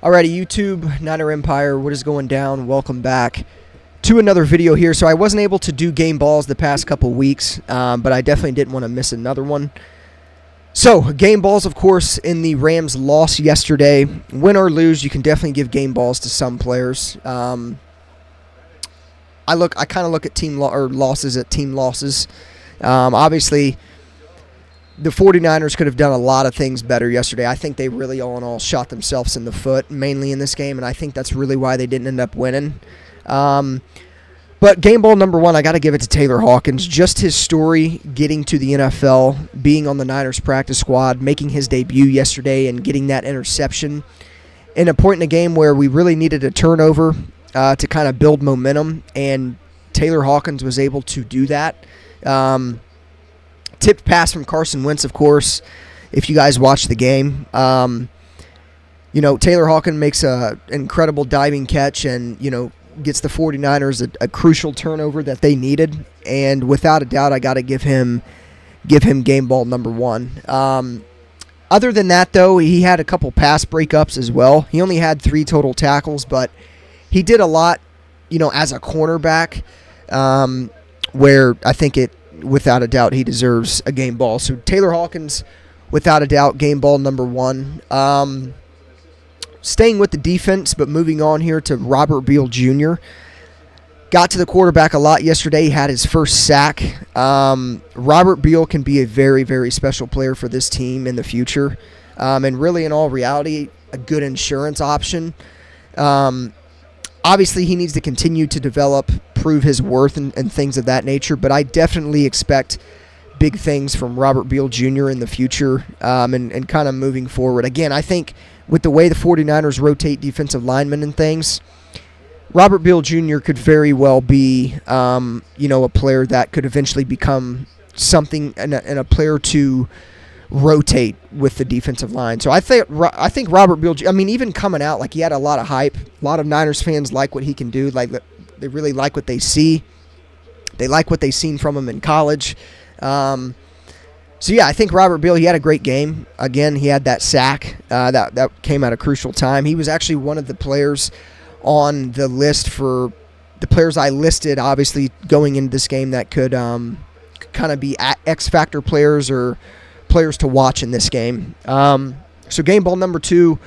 Alrighty, YouTube, Niner Empire, what is going down? Welcome back to another video here. So I wasn't able to do game balls the past couple weeks, but I definitely didn't want to miss another one. So, game balls, of course, in the Rams' loss yesterday. Win or lose, you can definitely give game balls to some players. I kind of look at team losses at team losses. Obviously, the 49ers could have done a lot of things better yesterday. I think they really, all in all, shot themselves in the foot, mainly in this game, and I think that's really why they didn't end up winning. But game ball number one, I got to give it to Taylor Hawkins. Just his story getting to the NFL, being on the Niners practice squad, making his debut yesterday, and getting that interception in a point in the game where we really needed a turnover to kind of build momentum, and Taylor Hawkins was able to do that. Tipped pass from Carson Wentz, of course, if you guys watch the game. Taylor Hawkins makes an incredible diving catch and, gets the 49ers a crucial turnover that they needed. And without a doubt, I got to give him game ball number one. Other than that, though, he had a couple pass breakups as well. He only had 3 total tackles, but he did a lot, as a cornerback, where I think without a doubt, he deserves a game ball. So Taylor Hawkins, without a doubt, game ball number one. Staying with the defense, but moving on here to Robert Beal Jr. Got to the quarterback a lot yesterday. He had his first sack. Robert Beal can be a very, very special player for this team in the future. And really, in all reality, a good insurance option. Obviously, he needs to continue to develop, prove his worth, and things of that nature. But I definitely expect big things from Robert Beal Jr. in the future and kind of moving forward. Again, I think with the way the 49ers rotate defensive linemen and things, Robert Beal Jr. could very well be, a player that could eventually become something and a player to rotate with the defensive line. So I think Robert Beal, even coming out, like, he had a lot of hype. A lot of Niners fans like what he can do. Like, they really like what they see. They like what they've seen from him in college. I think Robert Beal, he had a great game. Again, he had that sack that came at a crucial time. He was actually one of the players on the list for the players I listed, obviously, going into this game that could kind of be X-factor players or players to watch in this game. So game ball number two,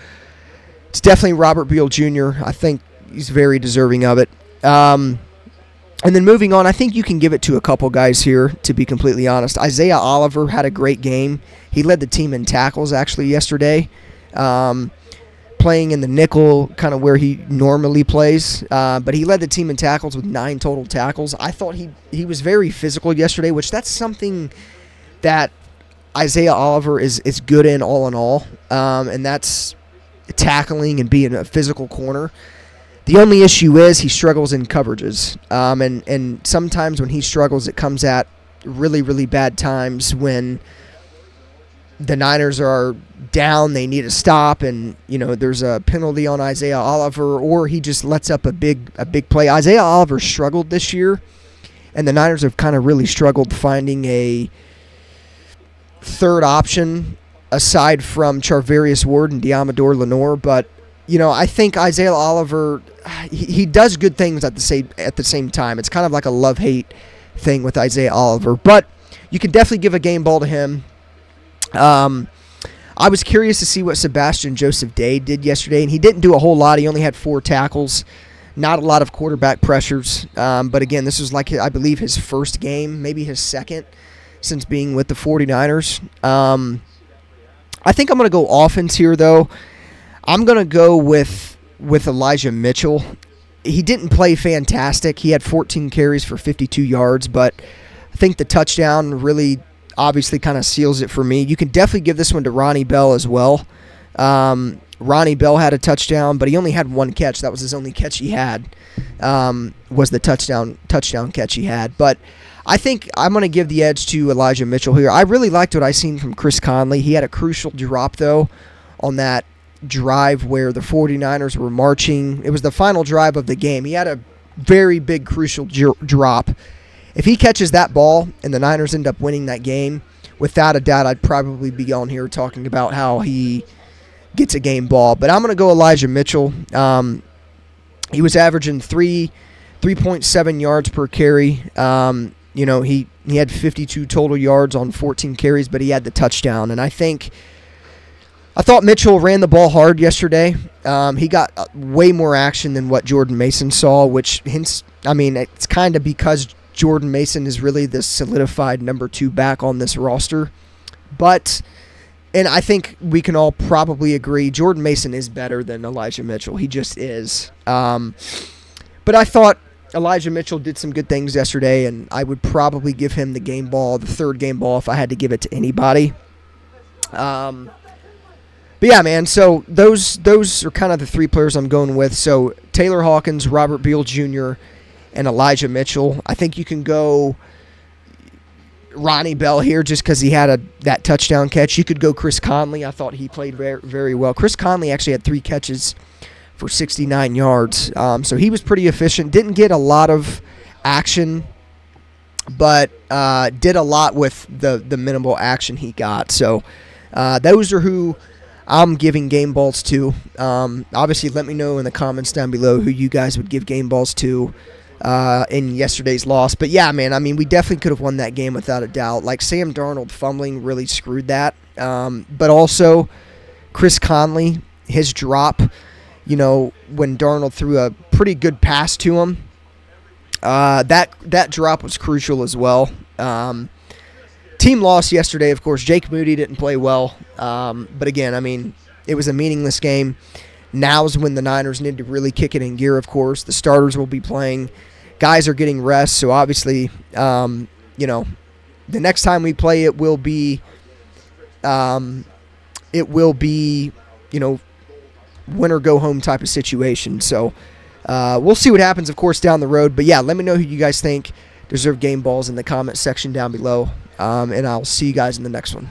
it's definitely Robert Beal Jr. I think he's very deserving of it. And then moving on, I think you can give it to a couple guys here, to be completely honest. Isaiah Oliver had a great game. He led the team in tackles, actually, yesterday, playing in the nickel, kind of where he normally plays. But he led the team in tackles with 9 total tackles. I thought he was very physical yesterday, which that's something that Isaiah Oliver is good in all, and that's tackling and being a physical corner. The only issue is he struggles in coverages, and sometimes when he struggles, it comes at really, really bad times when the Niners are down, they need a stop, and there's a penalty on Isaiah Oliver, or he just lets up a big play. Isaiah Oliver struggled this year, and the Niners have kind of really struggled finding a third option aside from Charvarius Ward and Deommodore Lenoir, but I think Isaiah Oliver, he does good things at the same time. It's kind of like a love-hate thing with Isaiah Oliver, but you can definitely give a game ball to him. I was curious to see what Sebastian Joseph Day did yesterday, and he didn't do a whole lot. He only had 4 tackles, not a lot of quarterback pressures. But again, this was like, I believe, his first game, maybe his second since being with the 49ers. I think I'm going to go offense here, though. I'm going to go with Elijah Mitchell. He didn't play fantastic. He had 14 carries for 52 yards, but I think the touchdown really obviously kind of seals it for me. You can definitely give this one to Ronnie Bell as well. Ronnie Bell had a touchdown, but he only had 1 catch. That was his only catch he had, was the touchdown catch he had. But I think I'm going to give the edge to Elijah Mitchell here. I really liked what I seen from Chris Conley. He had a crucial drop, though, on that drive where the 49ers were marching. It was the final drive of the game. He had a very big crucial drop. If he catches that ball and the Niners end up winning that game, without a doubt, I'd probably be on here talking about how he gets a game ball. But I'm going to go Elijah Mitchell. He was averaging 3.7 yards per carry. He had 52 total yards on 14 carries, but he had the touchdown. And I thought Mitchell ran the ball hard yesterday. He got way more action than what Jordan Mason saw, which hints, it's kind of because Jordan Mason is really the solidified number 2 back on this roster. And I think we can all probably agree Jordan Mason is better than Elijah Mitchell. He just is. But I thought Elijah Mitchell did some good things yesterday, and I would probably give him the game ball, the third game ball, if I had to give it to anybody. But yeah, man, so those are kind of the 3 players I'm going with. So Taylor Hawkins, Robert Beal Jr., and Elijah Mitchell. I think you can go Ronnie Bell here just because he had that touchdown catch. You could go Chris Conley. I thought he played very, very well. Chris Conley actually had 3 catches for 69 yards. So he was pretty efficient. Didn't get a lot of action, but did a lot with the minimal action he got. So those are who I'm giving game balls to. Obviously, let me know in the comments down below who you guys would give game balls to in yesterday's loss. But yeah, man, we definitely could have won that game without a doubt. Like, Sam Darnold fumbling really screwed that. But also Chris Conley, his drop, when Darnold threw a pretty good pass to him, that drop was crucial as well. Team lost yesterday, of course. Jake Moody didn't play well. But again, it was a meaningless game. Now's when the Niners need to really kick it in gear, of course. The starters will be playing. Guys are getting rest, so obviously, the next time we play it will be, win or go home type of situation. So we'll see what happens, of course, down the road. But yeah, let me know who you guys think deserve game balls in the comment section down below. And I'll see you guys in the next one.